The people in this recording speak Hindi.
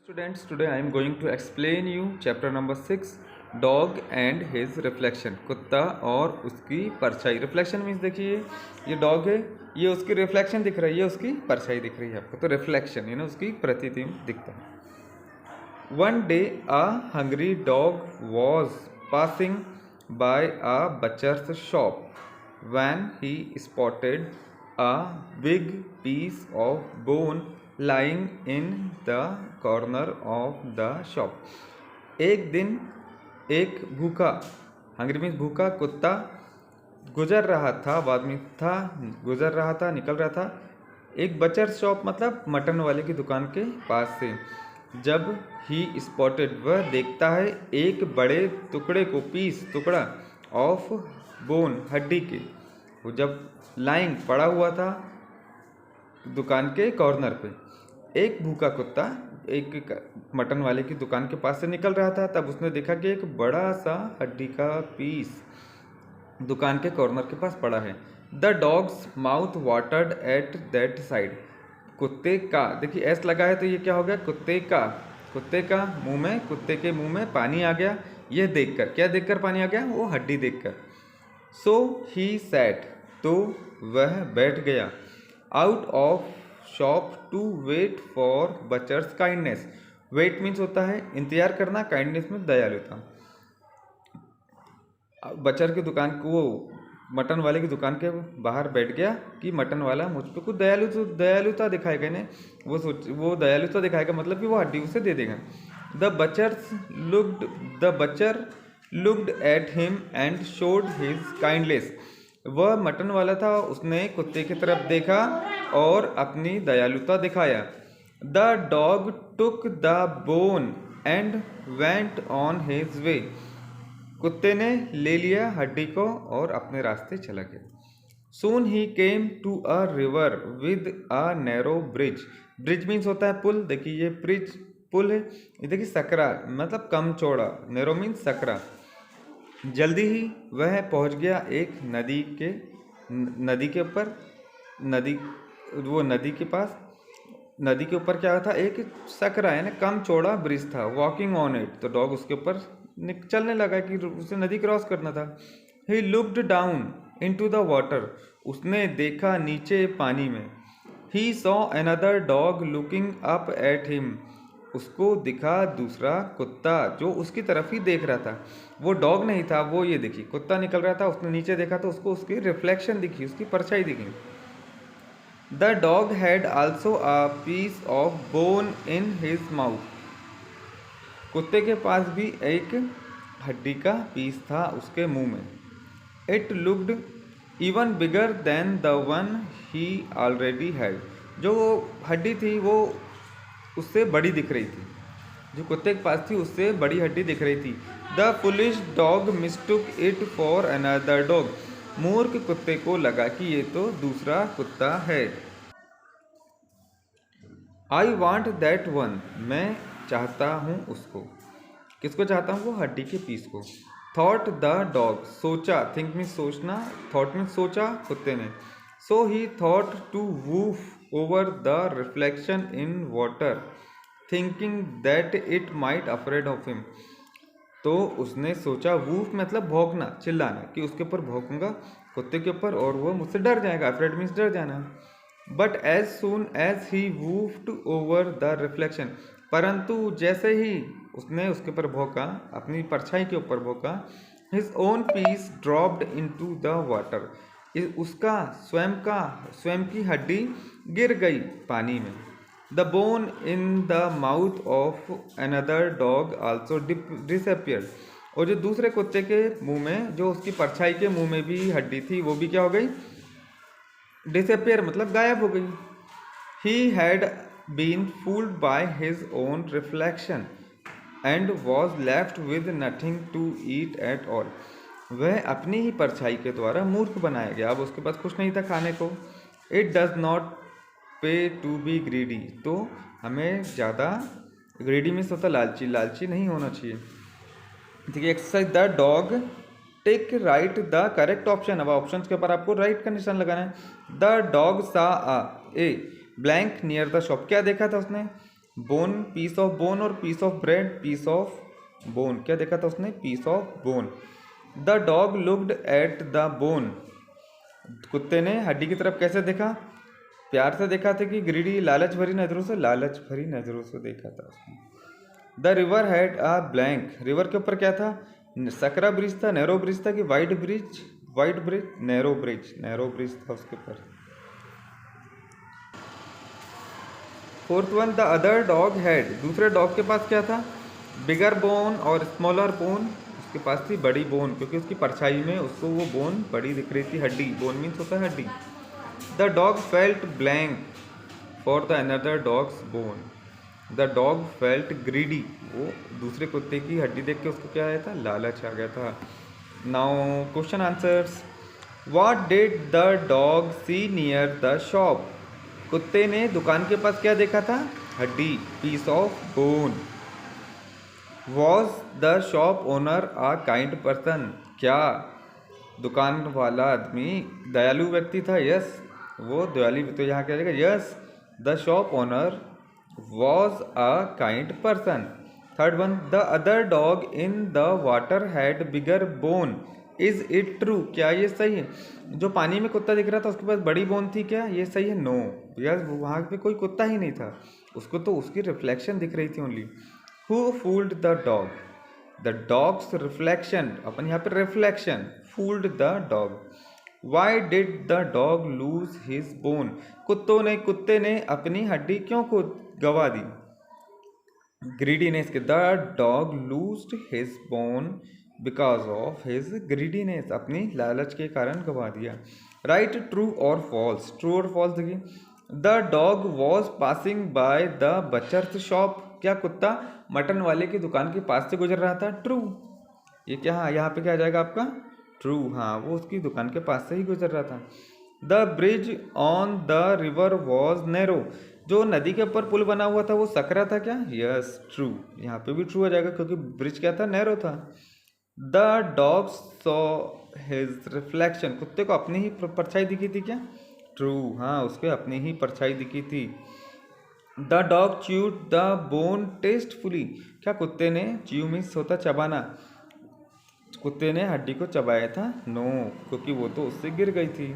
Students, today I am going to explain you chapter number 6 dog and his reflection. कुत्ता और उसकी परछाई। रिफ्लेक्शन मीन्स देखिए ये डॉग है, ये उसकी रिफ्लेक्शन दिख रही है, ये उसकी परछाई दिख रही है आपको, तो रिफ्लेक्शन यानी उसकी प्रतिबिंब दिखता है। One day a hungry dog was passing bye a बचर्स shop when he spotted a big piece of bone lying in the corner of the shop। एक दिन एक भूखा, हंग्री मीन्स भूखा, कुत्ता गुजर रहा था, बाद में था, गुजर रहा था, निकल रहा था एक बचर शॉप मतलब मटन वाले की दुकान के पास से। जब ही स्पॉटेड, वह देखता है एक बड़े टुकड़े को, पीस टुकड़ा ऑफ बोन हड्डी के, वो जब लाइंग पड़ा हुआ था दुकान के कॉर्नर पे। एक भूखा कुत्ता एक मटन वाले की दुकान के पास से निकल रहा था, तब उसने देखा कि एक बड़ा सा हड्डी का पीस दुकान के कॉर्नर के पास पड़ा है। The dogs mouth watered at that side. कुत्ते का, देखिए एस लगा है तो ये क्या हो गया, कुत्ते का मुंह में, कुत्ते के मुंह में पानी आ गया। यह देखकर, क्या देखकर पानी आ गया, वो हड्डी देखकर। सो ही सैट, तो वह बैठ गया। Out of shop to wait for butcher's kindness. Wait means होता है इंतजार करना, काइंडनेस में दयालुता। बचर की दुकान को, वो मटन वाले की दुकान के बाहर बैठ गया कि मटन वाला मुझ पर कुछ दयालुता दिखाएगा, इन्हें वो दयालुता दिखाएगा, मतलब कि वो हड्डी उसे दे देगा। The butcher looked at him and showed his kindness. वह मटन वाला था, उसने कुत्ते की तरफ देखा और अपनी दयालुता दिखाया। The dog took the bone and went on his way. कुत्ते ने ले लिया हड्डी को और अपने रास्ते चला गया। सून ही came to a river with a narrow bridge. Bridge means होता है पुल, देखिए ये ब्रिज पुल है, ये देखिए सकरा मतलब कम चौड़ा, नैरो मीन्स सकरा। जल्दी ही वह पहुंच गया एक नदी के ऊपर, नदी के पास, नदी के ऊपर क्या था, एक सकरा यानी कम चौड़ा ब्रिज था। वॉकिंग ऑन इट, तो डॉग उसके ऊपर चलने लगा कि उसे नदी क्रॉस करना था। He looked down into the water. उसने देखा नीचे पानी में। He saw another dog looking up at him. उसको दिखा दूसरा कुत्ता जो उसकी तरफ ही देख रहा था। वो डॉग नहीं था, वो ये देखिए कुत्ता निकल रहा था, उसने नीचे देखा तो उसको उसकी रिफ्लेक्शन दिखी, उसकी परछाई दिखी। The dog had also a piece of bone in his mouth. कुत्ते के पास भी एक हड्डी का पीस था उसके मुंह में। It looked even bigger than the one he already had. जो हड्डी थी वो उससे बड़ी दिख रही थी, जो कुत्ते के पास थी उससे बड़ी हड्डी दिख रही थी। The foolish dog mistook it for another dog. मूर्ख कुत्ते को लगा कि ये तो दूसरा कुत्ता है। I want that one. मैं चाहता हूँ उसको। किसको चाहता हूँ, वो हड्डी के पीस को। थॉट द डॉग, सोचा, थिंक मीन्स सोचना, थॉट मीन्स सोचा कुत्ते ने। So he thought to woof over the reflection in water thinking that it might afraid of him. तो उसने सोचा, वूफ मतलब भौंकना, चिल्लाना, कि उसके ऊपर भौंकूंगा कुत्ते के ऊपर और वो मुझसे डर जाएगा। अफ्रेड मीन्स डर जाना। But as soon as he woofed over the reflection, परंतु जैसे ही उसने उसके ऊपर भौंका, अपनी परछाई के ऊपर भौंका, his own piece dropped into the water. उसका स्वयं की हड्डी गिर गई पानी में। The bone in the mouth of another dog also disappeared. और जो दूसरे कुत्ते के मुंह में, जो उसकी परछाई के मुंह में भी हड्डी थी, वो भी क्या हो गई, डिसअपियर मतलब गायब हो गई। He had been fooled by his own reflection and was left with nothing to eat at all. वह अपनी ही परछाई के द्वारा मूर्ख बनाया गया, अब उसके पास कुछ नहीं था खाने को। इट डज नॉट पे टू बी ग्रीडी। तो हमें ज़्यादा, ग्रीडी मीन्स होता लालची नहीं होना चाहिए। ठीक है, exercise the dog take right the correct option. अब ऑप्शन के ऊपर आपको राइट का निशान लगाना है। The dog saw a blank near the shop. क्या देखा था उसने, बोन, पीस ऑफ बोन, और piece of bread, piece of bone. क्या देखा था उसने? Piece of bone. The dog looked at the bone. कुत्ते ने हड्डी की तरफ कैसे देखा? प्यार से देखा था कि ग्रीडी लालच भरी नजरों से? लालच भरी नजरों से देखा था उसने। The river had a blank. River के ऊपर क्या था? सकरा ब्रिज था, नैरो ब्रिज था कि wide bridge? Wide bridge, narrow bridge, narrow bridge था उसके ऊपर। Fourth one, the other dog had. दूसरे डॉग के पास क्या था? बिगर बोन और स्मॉलर बोन। उसके पास थी बड़ी बोन, क्योंकि उसकी परछाई में उसको वो बोन बड़ी दिख रही थी। हड्डी, बोन मीन्स होता है हड्डी। The dog felt blank for the another dogs bone. The dog felt greedy. वो दूसरे कुत्ते की हड्डी देख के उसको क्या आया था? लालच आ गया था। Now question answers. What did the dog see near the shop. कुत्ते ने दुकान के पास क्या देखा था? हड्डी, piece of bone. Was the shop owner a kind person. क्या दुकान वाला आदमी दयालु व्यक्ति था? यस, वो दयालु। तो यहाँ क्या जाएगा? Yes, the shop owner was a kind person. Third one, the other dog in the water had bigger bone. Is it true. क्या ये सही है? जो पानी में कुत्ता दिख रहा था उसके पास बड़ी बोन थी, क्या ये सही है? नो, बिकॉज वहाँ पे कोई कुत्ता ही नहीं था, उसको तो उसकी रिफ्लेक्शन दिख रही थी only. Who fooled the dog. The dog's reflection, अपन यहाँ पे reflection, fooled the dog. Why did the dog lose his bone. कुत्ते ने अपनी हड्डी क्यों को गवा दी? ग्रीडीनेस के। The dog loosed his bone because of his greediness. अपनी लालच के कारण गवा दिया। राइट ट्रू और फॉल्स। ट्रू और फॉल्स देखिए। The dog was passing by the butcher's shop. क्या कुत्ता मटन वाले की दुकान के पास से गुजर रहा था? ट्रू। ये क्या? हाँ, यहाँ पे क्या आ जाएगा आपका? ट्रू। हाँ, वो उसकी दुकान के पास से ही गुजर रहा था। The bridge on the river was narrow. जो नदी के ऊपर पुल बना हुआ था वो सकरा था क्या? Yes, true. यहाँ पे भी ट्रू आ जाएगा, क्योंकि ब्रिज क्या था? नैरो था। The dog saw his reflection. कुत्ते को अपनी ही परछाई दिखी थी क्या? ट्रू। हाँ, उसके अपनी ही परछाई दिखी थी। The dog chewed the bone tastefully. क्या कुत्ते ने, च्यू मीन्स होता चबाना, कुत्ते ने हड्डी को चबाया था? नो, क्योंकि वो तो उससे गिर गई थी।